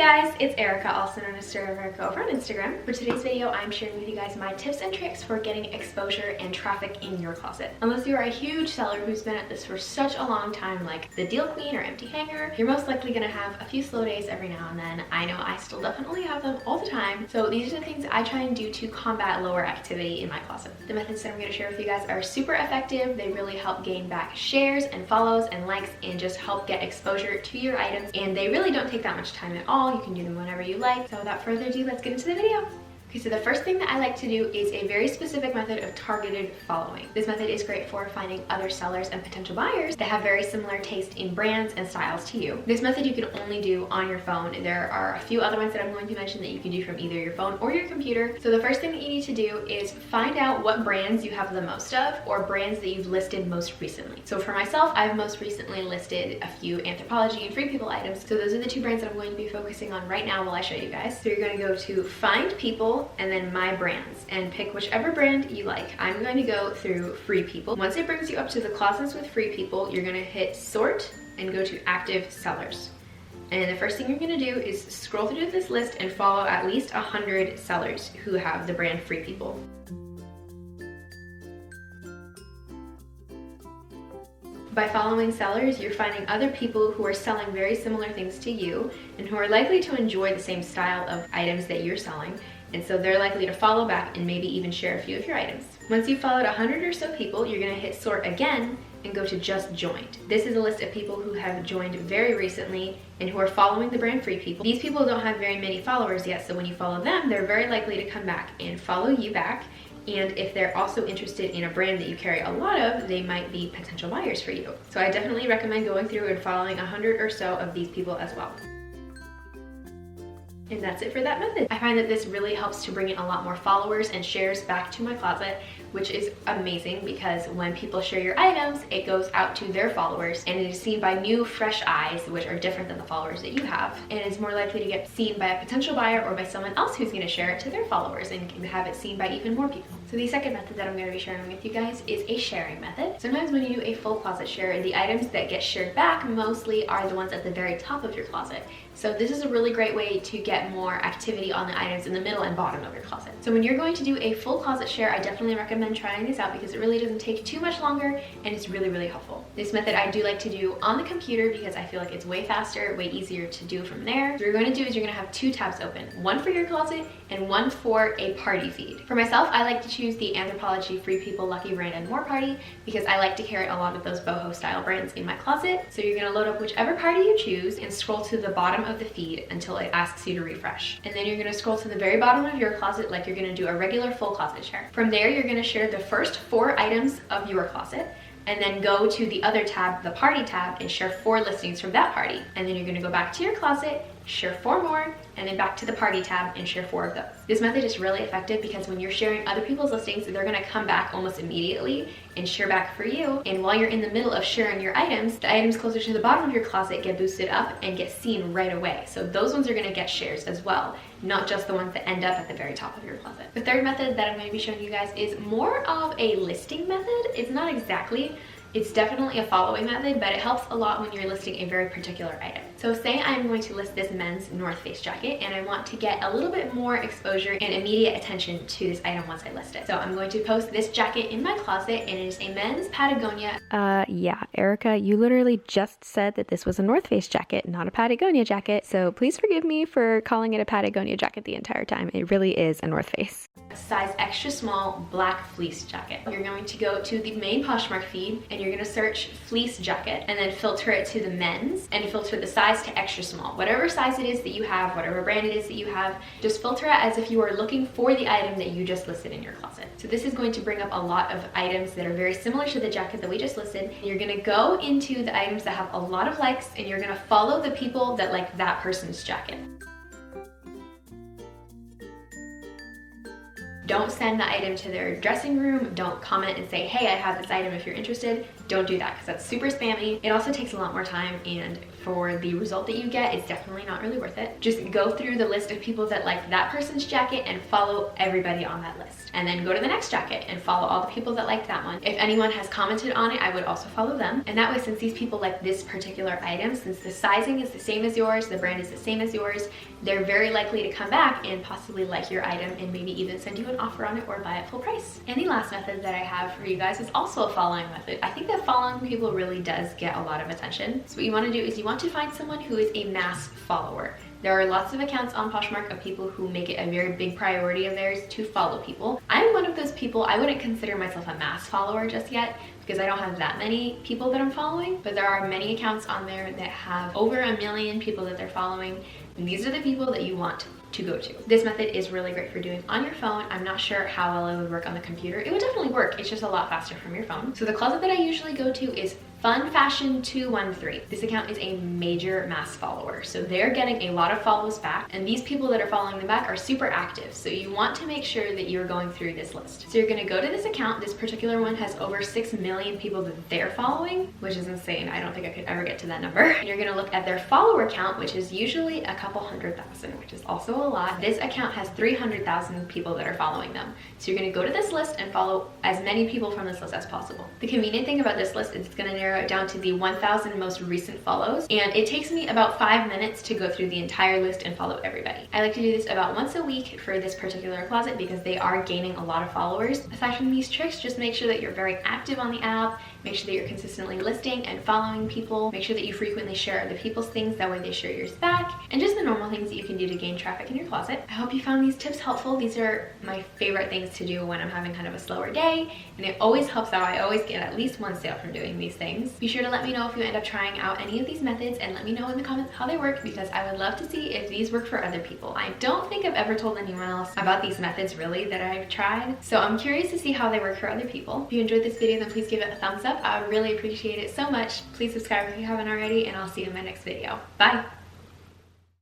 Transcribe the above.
guys, it's Erica, also known as Stir Erica over on Instagram. For today's video, I'm sharing with you guys my tips and tricks for getting exposure and traffic in your closet. Unless you are a huge seller who's been at this for such a long time, like the Deal Queen or Empty Hanger, you're most likely gonna have a few slow days every now and then. I know I still definitely have them all the time. So these are the things I try and do to combat lower activity in my closet. The methods that I'm gonna share with you guys are super effective. They really help gain back shares and follows and likes and just help get exposure to your items. And they really don't take that much time at all. You can do them whenever you like. So without further ado, let's get into the video. Okay, so the first thing that I like to do is a very specific method of targeted following. This method is great for finding other sellers and potential buyers that have very similar taste in brands and styles to you. This method you can only do on your phone. There are a few other ones that I'm going to mention that you can do from either your phone or your computer. So the first thing that you need to do is find out what brands you have the most of or brands that you've listed most recently. So for myself, I've most recently listed a few Anthropologie and Free People items. So those are the two brands that I'm going to be focusing on right now while I show you guys. So you're going to go to Find People and then My Brands and pick whichever brand you like. I'm going to go through Free People. Once it brings you up to the closets with Free People, you're going to hit Sort and go to Active Sellers. And the first thing you're going to do is scroll through this list and follow at least 100 sellers who have the brand Free People. By following sellers, you're finding other people who are selling very similar things to you and who are likely to enjoy the same style of items that you're selling. And so they're likely to follow back and maybe even share a few of your items. Once you've followed 100 or so people, you're gonna hit Sort again and go to Just Joined. This is a list of people who have joined very recently and who are following the brand Free People. These people don't have very many followers yet, so when you follow them, they're very likely to come back and follow you back. And if they're also interested in a brand that you carry a lot of, they might be potential buyers for you. So I definitely recommend going through and following 100 or so of these people as well. And that's it for that method. I find that this really helps to bring in a lot more followers and shares back to my closet, which is amazing because when people share your items, it goes out to their followers and it is seen by new, fresh eyes, which are different than the followers that you have. And it's more likely to get seen by a potential buyer or by someone else who's gonna share it to their followers and can have it seen by even more people. So the second method that I'm gonna be sharing with you guys is a sharing method. Sometimes when you do a full closet share, the items that get shared back mostly are the ones at the very top of your closet. So this is a really great way to get more activity on the items in the middle and bottom of your closet. So when you're going to do a full closet share, I definitely recommend trying this out because it really doesn't take too much longer and it's really, really helpful. This method I do like to do on the computer because I feel like it's way faster, way easier to do from there. So what you're going to do is you're going to have two tabs open, one for your closet and one for a party feed. For myself, I like to choose the Anthropologie, Free People, Lucky Brand, and More Party because I like to carry a lot of those boho style brands in my closet. So you're going to load up whichever party you choose and scroll to the bottom of the feed until it asks you to refresh. And then you're going to scroll to the very bottom of your closet like you're going to do a regular full closet share. From there, you're going to share the first 4 items of your closet and then go to the other tab, the party tab, and share 4 listings from that party. And then you're going to go back to your closet, share 4 more, and then back to the party tab and share 4 of those. This method is really effective because when you're sharing other people's listings, they're gonna come back almost immediately and share back for you. And while you're in the middle of sharing your items, the items closer to the bottom of your closet get boosted up and get seen right away. So those ones are gonna get shares as well, not just the ones that end up at the very top of your closet. The third method that I'm gonna be showing you guys is more of a listing method. It's not exactly, it's definitely a following method, but it helps a lot when you're listing a very particular item. So say I'm going to list this men's North Face jacket and I want to get a little bit more exposure and immediate attention to this item once I list it. So I'm going to post this jacket in my closet and it is a men's Patagonia. Yeah, Erica, you literally just said that this was a North Face jacket, not a Patagonia jacket. So please forgive me for calling it a Patagonia jacket the entire time. It really is a North Face. Size extra small black fleece jacket. You're going to go to the main Poshmark feed and you're going to search fleece jacket and then filter it to the men's and filter the size to extra small. Whatever size it is that you have, whatever brand it is that you have, just filter it as if you are looking for the item that you just listed in your closet. So this is going to bring up a lot of items that are very similar to the jacket that we just listed. You're going to go into the items that have a lot of likes and you're going to follow the people that like that person's jacket. Don't send the item to their dressing room. Don't comment and say, hey, I have this item if you're interested. Don't do that because that's super spammy. It also takes a lot more time and for the result that you get, it's definitely not really worth it. Just go through the list of people that like that person's jacket and follow everybody on that list. And then go to the next jacket and follow all the people that liked that one. If anyone has commented on it, I would also follow them. And that way, since these people like this particular item, since the sizing is the same as yours, the brand is the same as yours, they're very likely to come back and possibly like your item and maybe even send you an offer on it or buy it full price. And the last method that I have for you guys is also a following method. I think that following people really does get a lot of attention. So what you want to do is you want to find someone who is a mass follower. There are lots of accounts on Poshmark of people who make it a very big priority of theirs to follow people. I'm one of those people. I wouldn't consider myself a mass follower just yet because I don't have that many people that I'm following, but there are many accounts on there that have over 1 million people that they're following, and these are the people that you want to go to. This method is really great for doing on your phone. I'm not sure how well it would work on the computer. It would definitely work. It's just a lot faster from your phone. So the closet that I usually go to is Fun Fashion 213. This account is a major mass follower, so they're getting a lot of follows back, and these people that are following them back are super active, so you want to make sure that you're going through this list. So you're going to go to this account. This particular one has over 6 million people that they're following, which is insane. I don't think I could ever get to that number. And you're going to look at their follower count, which is usually a couple 100,000, which is also a lot. This account has 300,000 people that are following them, so you're going to go to this list and follow as many people from this list as possible. The convenient thing about this list is it's going to narrow it down to the 1,000 most recent follows, and it takes me about 5 minutes to go through the entire list and follow everybody. I like to do this about once a week for this particular closet because they are gaining a lot of followers. Aside from these tricks, just make sure that you're very active on the app, make sure that you're consistently listing and following people, make sure that you frequently share other people's things, that way they share yours back, and just the normal things that you can do to gain traffic in your closet. I hope you found these tips helpful. These are my favorite things to do when I'm having kind of a slower day, and it always helps out. I always get at least one sale from doing these things. Be sure to let me know if you end up trying out any of these methods, and let me know in the comments how they work because I would love to see if these work for other people. I don't think I've ever told anyone else about these methods really that I've tried, so I'm curious to see how they work for other people. If you enjoyed this video, then please give it a thumbs up. I would really appreciate it so much. Please subscribe if you haven't already, and I'll see you in my next video. Bye!